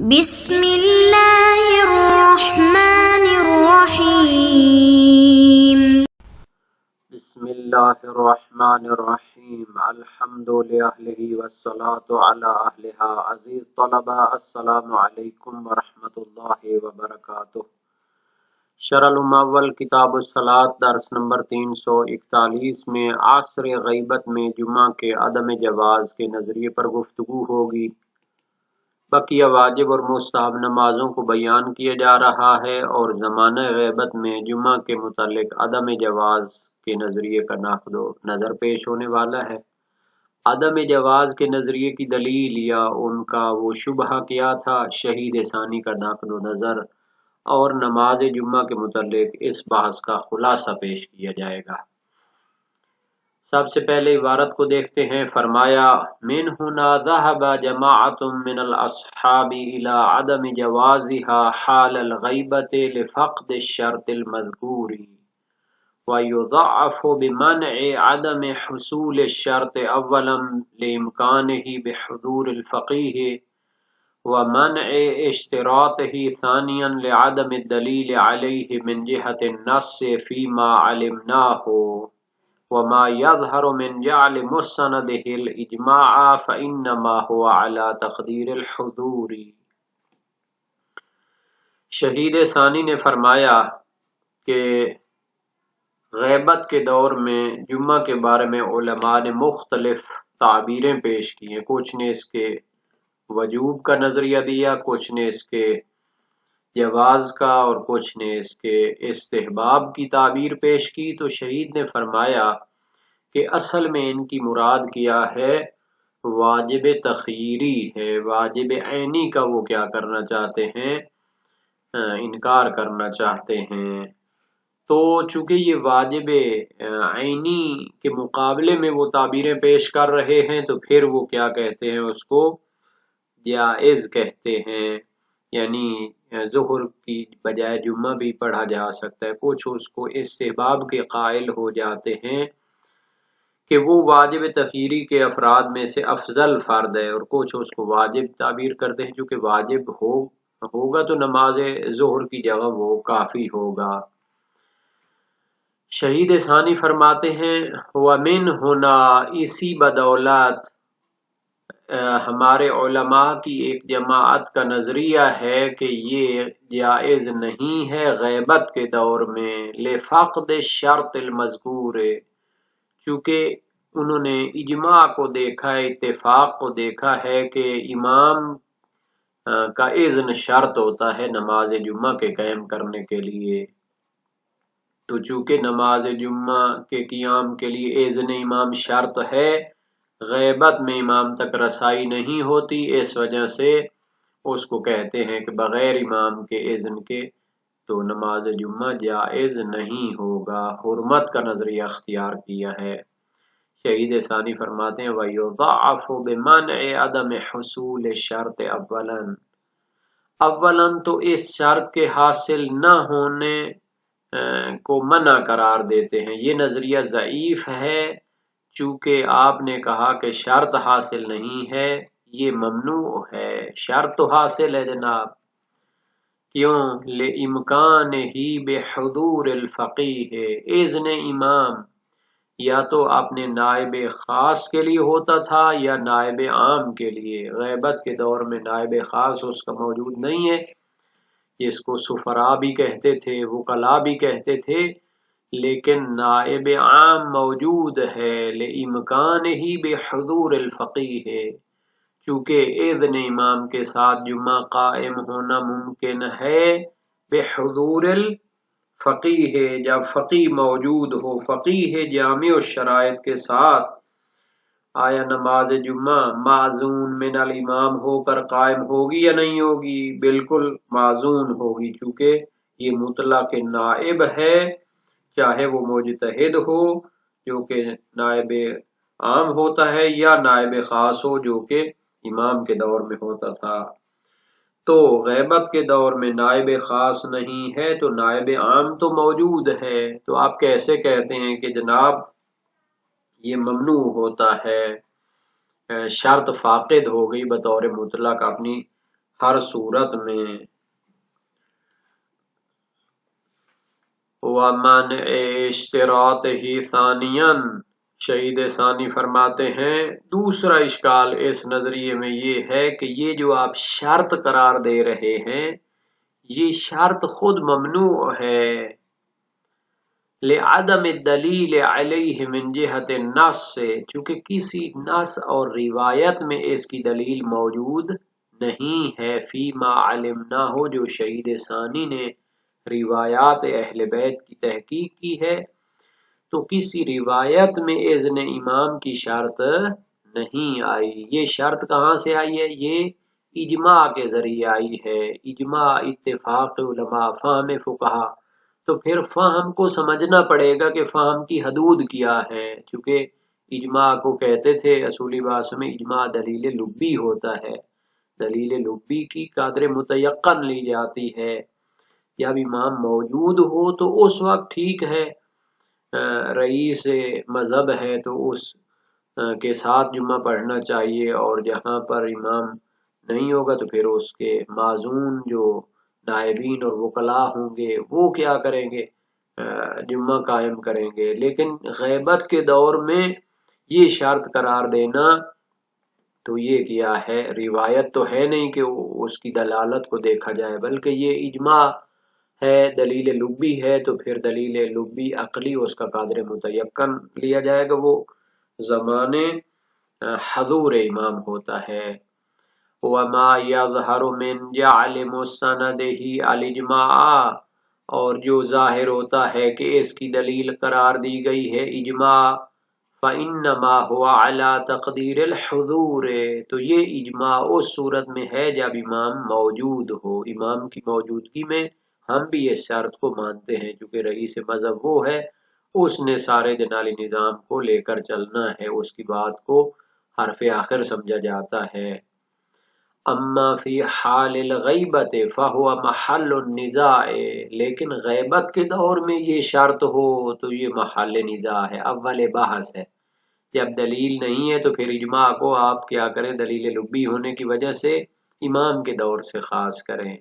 بسم اللہ الرحمن الرحیم بسم اللہ الرحمن الرحیم الحمد للہ والصلاة علی اہلہا۔ عزیز طلباء، السلام علیکم ورحمۃ اللہ وبرکاتہ۔ شرح المعول کتاب الصلاۃ درس نمبر 341 میں عصر غیبت میں جمعہ کے عدم جواز کے نظریے پر گفتگو ہوگی۔ بقیہ واجب اور مستحب نمازوں کو بیان کیا جا رہا ہے اور زمانہ غیبت میں جمعہ کے متعلق عدم جواز کے نظریے کا نقد و نظر پیش ہونے والا ہے۔ عدم جواز کے نظریے کی دلیل یا ان کا وہ شبہہ کیا تھا، شہید ثانی کا نقد و نظر اور نماز جمعہ کے متعلق اس بحث کا خلاصہ پیش کیا جائے گا۔ سب سے پہلے عبارت کو دیکھتے ہیں۔ فرمایا من ہنا ذهب جماعت من الاصحاب الى عدم جوازها حال الغیبت لفقد الشرط المذکور ويضعف بمنع عدم حصول الشرط اولا لامکانه بحضور الفقیہ ومنع اشتراطه ثانیا لعدم الدلیل علیہ من جهة النص فيما علمناه وما يظهر من جعل مستنده الاجماع فانما هو على تقدیر الحضور۔ شہید ثانی نے فرمایا کہ غیبت کے دور میں جمعہ کے بارے میں علماء نے مختلف تعبیریں پیش کی ہیں۔ کچھ نے اس کے وجوب کا نظریہ دیا، کچھ نے اس کے جواز کا اور کچھ نے اس کے استحباب کی تعبیر پیش کی۔ تو شہید نے فرمایا کہ اصل میں ان کی مراد کیا ہے، واجب تخییری ہے، واجب عینی کا وہ کیا کرنا چاہتے ہیں، انکار کرنا چاہتے ہیں۔ تو چونکہ یہ واجب عینی کے مقابلے میں وہ تعبیریں پیش کر رہے ہیں تو پھر وہ کیا کہتے ہیں، اس کو جائز کہتے ہیں، یعنی ظہر کی بجائے جمعہ بھی پڑھا جا سکتا ہے۔ کچھ اس کو استحباب کے قائل ہو جاتے ہیں کہ وہ واجب تخییری کے افراد میں سے افضل فرد ہے، اور کچھ اس کو واجب تعبیر کرتے ہیں، چونکہ واجب ہوگا تو نماز ظہر کی جگہ وہ کافی ہوگا۔ شہید ثانی فرماتے ہیں وَمِنْ ہونا، اسی بدولت ہمارے علماء کی ایک جماعت کا نظریہ ہے کہ یہ جائز نہیں ہے غیبت کے دور میں لفقد الشرط المذکور، چونکہ انہوں نے اجماع کو دیکھا ہے، اتفاق کو دیکھا ہے کہ امام کا اذن شرط ہوتا ہے نماز جمعہ کے قائم کرنے کے لیے۔ تو چونکہ نماز جمعہ کے قیام کے لیے اذن امام شرط ہے، غیبت میں امام تک رسائی نہیں ہوتی، اس وجہ سے اس کو کہتے ہیں کہ بغیر امام کے اذن کے تو نماز جمعہ جائز نہیں ہوگا۔ حرمت کا نظریہ اختیار کیا ہے۔ شہید ثانی فرماتے ہیں وَيُضَعَّفُ بِمَنْعِ عَدَمِ حُصُولِ الشَّرْطِ اولاً تو اس شرط کے حاصل نہ ہونے کو منع قرار دیتے ہیں۔ یہ نظریہ ضعیف ہے، چونکہ آپ نے کہا کہ شرط حاصل نہیں ہے، یہ ممنوع ہے۔ شرط تو حاصل ہے جناب، کیوں؟ لِإِمْكَانِهِ بِحُضُورِ الْفَقِيهِ، اذن امام یا تو اپنے نائب خاص کے لیے ہوتا تھا یا نائب عام کے لیے۔ غیبت کے دور میں نائب خاص اس کا موجود نہیں ہے، جس کو سفراء بھی کہتے تھے، وکلاء بھی کہتے تھے، لیکن نائب عام موجود ہے لِإِمْكَانِهِ بِحُضُورِ الْفَقِيهِ، چونکہ اذن امام کے ساتھ جمعہ قائم ہونا ممکن ہے بحضور الفقیہ، جب فقیہ موجود ہو، فقیہ جامع الشرائط کے ساتھ۔ آیا نماز جمعہ معزون من الامام ہو کر قائم ہوگی یا نہیں ہوگی؟ بالکل معزون ہوگی، چونکہ یہ مطلق نائب ہے، چاہے وہ مجتہد ہو جو کہ نائب عام ہوتا ہے یا نائب خاص ہو جو کہ امام کے دور میں ہوتا تھا۔ تو غیبت کے دور میں نائب خاص نہیں ہے تو نائب عام تو موجود ہے، تو آپ کیسے کہتے ہیں کہ جناب یہ ممنوع ہوتا ہے، شرط فاقد ہو گئی بطور مطلق، اپنی ہر صورت میں. وَمَنْعِ اشْتِرَاطِهِ ثَانِيًا، شہید ثانی فرماتے ہیں دوسرا اشکال اس نظریے میں یہ ہے کہ یہ جو آپ شرط قرار دے رہے ہیں یہ شرط خود ممنوع ہے. لعدم الدلیل علیہ من جہت النص، سے چونکہ کسی نص اور روایت میں اس کی دلیل موجود نہیں ہے. فیما علمنا ہو، جو شہید ثانی نے روایات اہل بیت کی تحقیق کی ہے تو کسی روایت میں اذن امام کی شرط نہیں آئی. یہ شرط کہاں سے آئی ہے؟ یہ اجماع کے ذریعے آئی ہے. اجماع، اتفاق علماء، فہم فقہا. تو پھر فہم کو سمجھنا پڑے گا کہ فہم کی حدود کیا ہے، چونکہ اجماع کو کہتے تھے اصولی بحث میں اجماع دلیل لبی ہوتا ہے. دلیل لبی کی قدر متیقن لی جاتی ہے. جب امام موجود ہو تو اس وقت ٹھیک ہے، رئیس مذہب ہے تو اس کے ساتھ جمعہ پڑھنا چاہیے، اور جہاں پر امام نہیں ہوگا تو پھر اس کے معزون جو نائبین اور وکلاء ہوں گے وہ کیا کریں گے؟ جمعہ قائم کریں گے. لیکن غیبت کے دور میں یہ شرط قرار دینا تو یہ کیا ہے، روایت تو ہے نہیں کہ اس کی دلالت کو دیکھا جائے، بلکہ یہ اجماع ہے، دلیل لبی ہے. تو پھر دلیل لبی عقلی اس کا قادر متیقن لیا جائے گا، وہ زمانے حضور امام ہوتا ہے. وما یظہر من جعل مستندہ الاجماع، اور جو ظاہر ہوتا ہے کہ اس کی دلیل قرار دی گئی ہے اجماع، فإنما هو على تقدیر الحضور، تو یہ اجماع اس صورت میں ہے جب امام موجود ہو. امام کی موجودگی میں ہم بھی اس شرط کو مانتے ہیں، چونکہ رئیس مذہب وہ ہے، اس نے سارے جنالی نظام کو لے کر چلنا ہے، اس کی بات کو حرف آخر سمجھا جاتا ہے. اما فی حال الغیبت فہو محل النزاع، لیکن غیبت کے دور میں یہ شرط ہو تو یہ محل نزاع ہے، اول بحث ہے. جب دلیل نہیں ہے تو پھر اجماع کو آپ کیا کریں، دلیل لبی ہونے کی وجہ سے امام کے دور سے خاص کریں.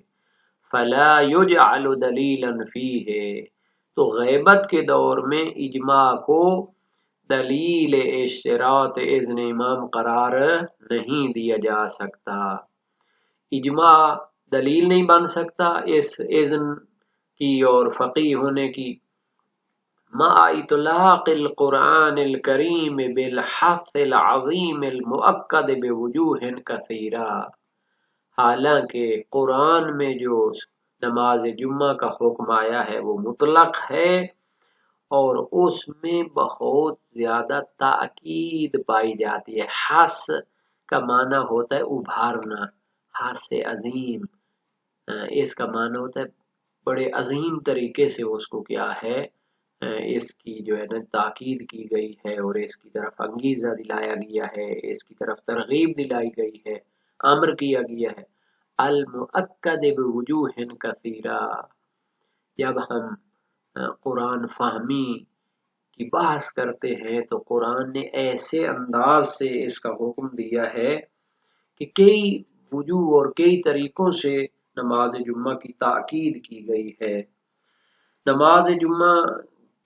فلا یجعل دلیلا فیہ، تو غیبت کے دور میں اجماع کو دلیل اشتراط اذن امام قرار نہیں دیا جا سکتا. اجماع دلیل نہیں بن سکتا اس اذن کی اور فقیہ ہونے کی. مع اطلاق القرآن الکریم بالحث العظیم المؤکد بوجوہ کثیرہ، حالانکہ قرآن میں جو نماز جمعہ کا حکم آیا ہے وہ مطلق ہے اور اس میں بہت زیادہ تاکید پائی جاتی ہے. حث کا معنی ہوتا ہے ابھارنا، حث عظیم، اس کا معنی ہوتا ہے بڑے عظیم طریقے سے اس کو کیا ہے، اس کی جو ہے نا تاکید کی گئی ہے اور اس کی طرف انگیزہ دلایا گیا ہے، اس کی طرف ترغیب دلائی گئی ہے، امر کیا گیا ہے. المؤکد بوجوہ کثیرہ، جب ہم قرآن فہمی کی بحث کرتے ہیں تو قرآن نے ایسے انداز سے اس کا حکم دیا ہے کہ کئی وجوہ اور کئی طریقوں سے نماز جمعہ کی تاکید کی گئی ہے. نماز جمعہ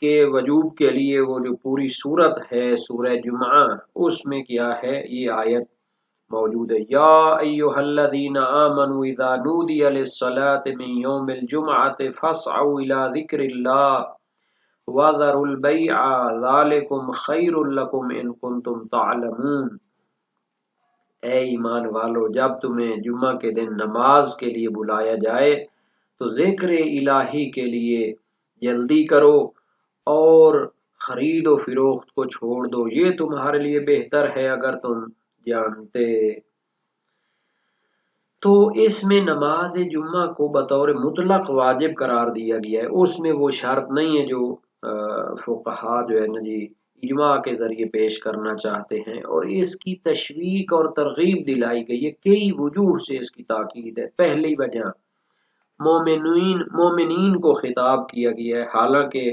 کے وجوب کے لیے وہ جو پوری صورت ہے سورہ جمعہ، اس میں کیا ہے، یہ آیت موجود ہے. یا ایھا الذین آمنوا اذا نودی للصلاة من یوم الجمعة فاسعوا الى ذکر اللہ وذروا البیع ذلکم خیر لکم ان کنتم تعلمون. اے ایمان والو، جب تمہیں جمعہ کے دن نماز کے لیے بلایا جائے تو ذکر الہی کے لیے جلدی کرو اور خرید و فروخت کو چھوڑ دو، یہ تمہارے لیے بہتر ہے اگر تم جانتے. تو اس میں نماز جمعہ کو بطور مطلق واجب قرار دیا گیا ہے. اس میں وہ شرط نہیں ہے جو فقہا جو ہے نا جی اجماع کے ذریعے پیش کرنا چاہتے ہیں، اور اس کی تشویق اور ترغیب دلائی گئی ہے. کئی وجوہ سے اس کی تاکید ہے. پہلی وجہ مومنین کو خطاب کیا گیا ہے، حالانکہ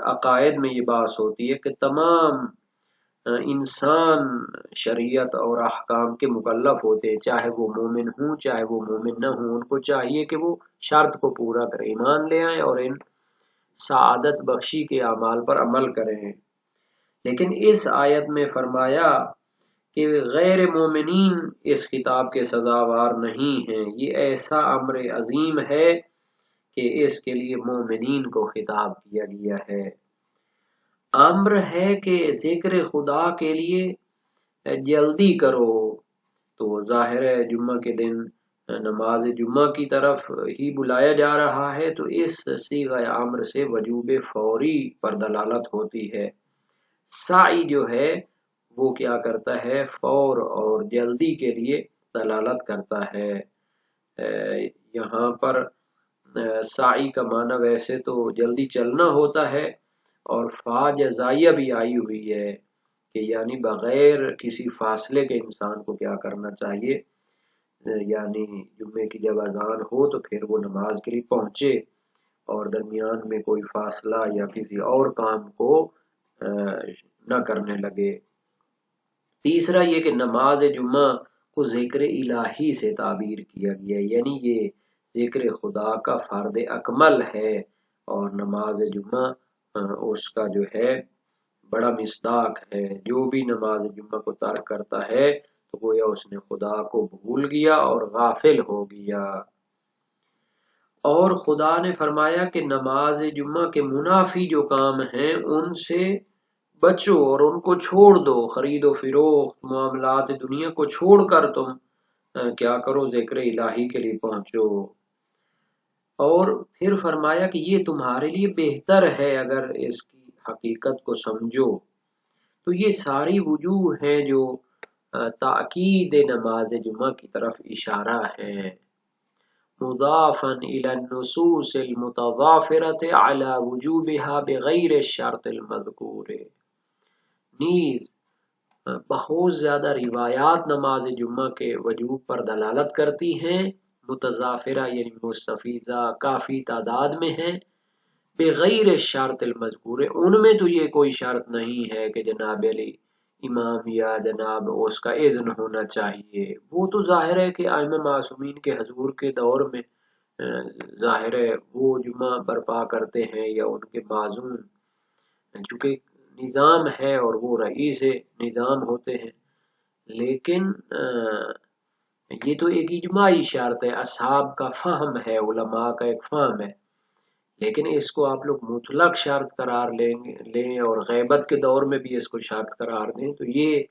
عقائد میں یہ بات ہوتی ہے کہ تمام انسان شریعت اور احکام کے مکلف ہوتے، چاہے وہ مومن ہوں چاہے وہ مومن نہ ہوں، ان کو چاہیے کہ وہ شرط کو پورا کریں، ایمان لے آئیں اور ان سعادت بخشی کے اعمال پر عمل کریں۔ لیکن اس آیت میں فرمایا کہ غیر مومنین اس خطاب کے سزاوار نہیں ہیں، یہ ایسا امر عظیم ہے کہ اس کے لیے مومنین کو خطاب کیا گیا ہے۔ امر ہے کہ ذکر خدا کے لیے جلدی کرو، تو ظاہر ہے جمعہ کے دن نماز جمعہ کی طرف ہی بلایا جا رہا ہے، تو اس صیغہ امر سے وجوب فوری پر دلالت ہوتی ہے۔ سعی جو ہے وہ کیا کرتا ہے، فور اور جلدی کے لیے دلالت کرتا ہے۔ یہاں پر سعی کا معنی ویسے تو جلدی چلنا ہوتا ہے، اور فا جزائیہ بھی آئی ہوئی ہے کہ یعنی بغیر کسی فاصلے کے انسان کو کیا کرنا چاہیے، یعنی جمعے کی جب اذان ہو تو پھر وہ نماز کے لیے پہنچے اور درمیان میں کوئی فاصلہ یا کسی اور کام کو نہ کرنے لگے۔ تیسرا یہ کہ نماز جمعہ کو ذکر الہی سے تعبیر کیا گیا، یعنی یہ ذکر خدا کا فرد اکمل ہے، اور نماز جمعہ اس کا جو ہے بڑا مصداق ہے۔ جو بھی نماز جمعہ کو ترک کرتا ہے تو گویا اس نے خدا کو بھول گیا اور غافل ہو گیا۔ اور خدا نے فرمایا کہ نماز جمعہ کے منافی جو کام ہیں ان سے بچو اور ان کو چھوڑ دو، خرید و فروخت، معاملات دنیا کو چھوڑ کر تم کیا کرو، ذکر الہی کے لیے پہنچو۔ اور پھر فرمایا کہ یہ تمہارے لیے بہتر ہے اگر اس کی حقیقت کو سمجھو۔ تو یہ ساری وجوہ ہیں جو تاکید نماز جمعہ کی طرف اشارہ ہے۔ مضافا الى النصوص المتضافرة على وجوبها بغیر الشرط المذکور، نیز بہت زیادہ روایات نماز جمعہ کے وجوب پر دلالت کرتی ہیں، متضافرہ یعنی مستفیضہ کافی تعداد میں ہیں، بغیر شرط المذکور ان میں تو یہ کوئی شرط نہیں ہے کہ جناب علی امام یا جناب اس کا اذن ہونا چاہیے۔ وہ تو ظاہر ہے کہ ائمہ معصومین کے حضور کے دور میں ظاہر ہے وہ جمعہ برپا کرتے ہیں یا ان کے معزوم، چونکہ نظام ہے اور وہ رئیس نظام ہوتے ہیں، لیکن یہ تو ایک اجماعی شرط ہے، اصحاب کا فہم ہے، علماء کا ایک فہم ہے، لیکن اس کو آپ لوگ مطلق شرط قرار لیں اور غیبت کے دور میں بھی اس کو شرط قرار دیں، تو یہ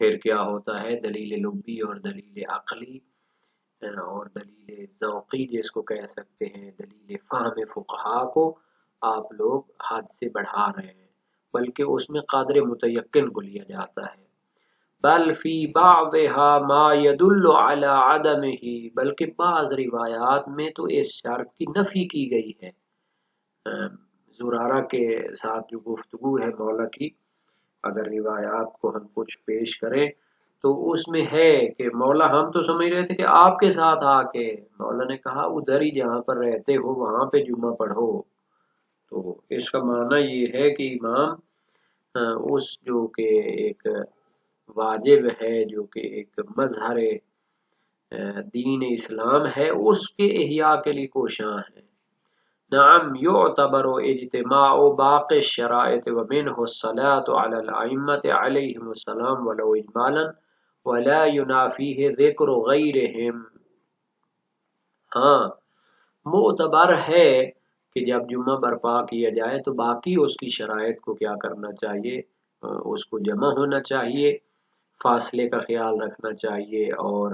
پھر کیا ہوتا ہے، دلیل لبی اور دلیل عقلی اور دلیل ذوقی جس کو کہہ سکتے ہیں، دلیل فہم فقہا کو آپ لوگ حد سے بڑھا رہے ہیں، بلکہ اس میں قادر متیقن کو لیا جاتا ہے۔ بل فی بعضها ما يدل على عدمه، بلکہ بعض روایات میں تو اس شرط کی نفی کی گئی ہے۔ زرارہ کے ساتھ جو گفتگو ہے مولا کی، اگر روایات کو ہم کچھ پیش کریں تو اس میں ہے کہ مولا ہم تو سمجھ رہے تھے کہ آپ کے ساتھ آ کے، مولا نے کہا ادھر ہی جہاں پر رہتے ہو وہاں پہ جمعہ پڑھو۔ تو اس کا معنی یہ ہے کہ امام اس جو کہ ایک واجب ہے، جو کہ ایک مظہر دین اسلام ہے، اس کے احیاء کے لیے کوشاں ہے۔ نعم یعتبر اجتماع باقی الشرائط ومنہ الصلاة علی الائمة علیہم السلام ولو اجمالا ولا ینافیہ ذکر غیرہم۔ ہاں معتبر ہے کہ جب جمعہ برپا کیا جائے تو باقی اس کی شرائط کو کیا کرنا چاہیے، اس کو جمع ہونا چاہیے، فاصلے کا خیال رکھنا چاہیے، اور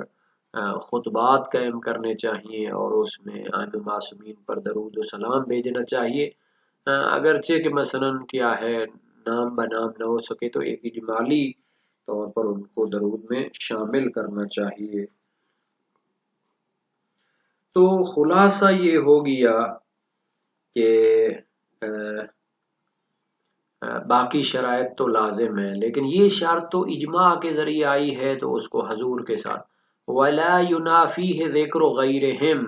خطبات قائم کرنے چاہیے، اور اس میں ائمہ معصومین پر درود و سلام بھیجنا چاہیے۔ اگرچہ کہ مثلا کیا ہے نام بنام نہ ہو سکے تو ایک اجمالی طور پر ان کو درود میں شامل کرنا چاہیے۔ تو خلاصہ یہ ہو گیا کہ باقی شرائط تو لازم ہے، لیکن یہ شرط تو اجماع کے ذریعے آئی ہے تو اس کو حضور کے ساتھ وَلَا يُنَافِيهِ ذِكْرُ غَيْرِهِمْ،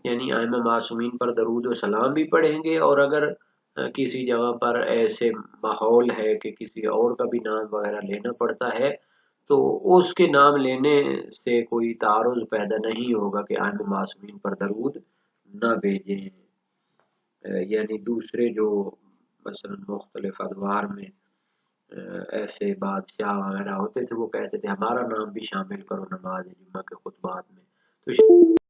یعنی ائمہ معصومین پر درود و سلام بھی پڑھیں گے، اور اگر کسی جگہ پر ایسے ماحول ہے کہ کسی اور کا بھی نام وغیرہ لینا پڑتا ہے تو اس کے نام لینے سے کوئی تعارض پیدا نہیں ہوگا کہ آئمہ معصومین پر درود نہ بھیجیں، یعنی دوسرے جو مثلا مختلف ادوار میں ایسے بادشاہ وغیرہ ہوتے تھے وہ کہتے تھے ہمارا نام بھی شامل کرو نماز جمعہ کے خطبات میں، تو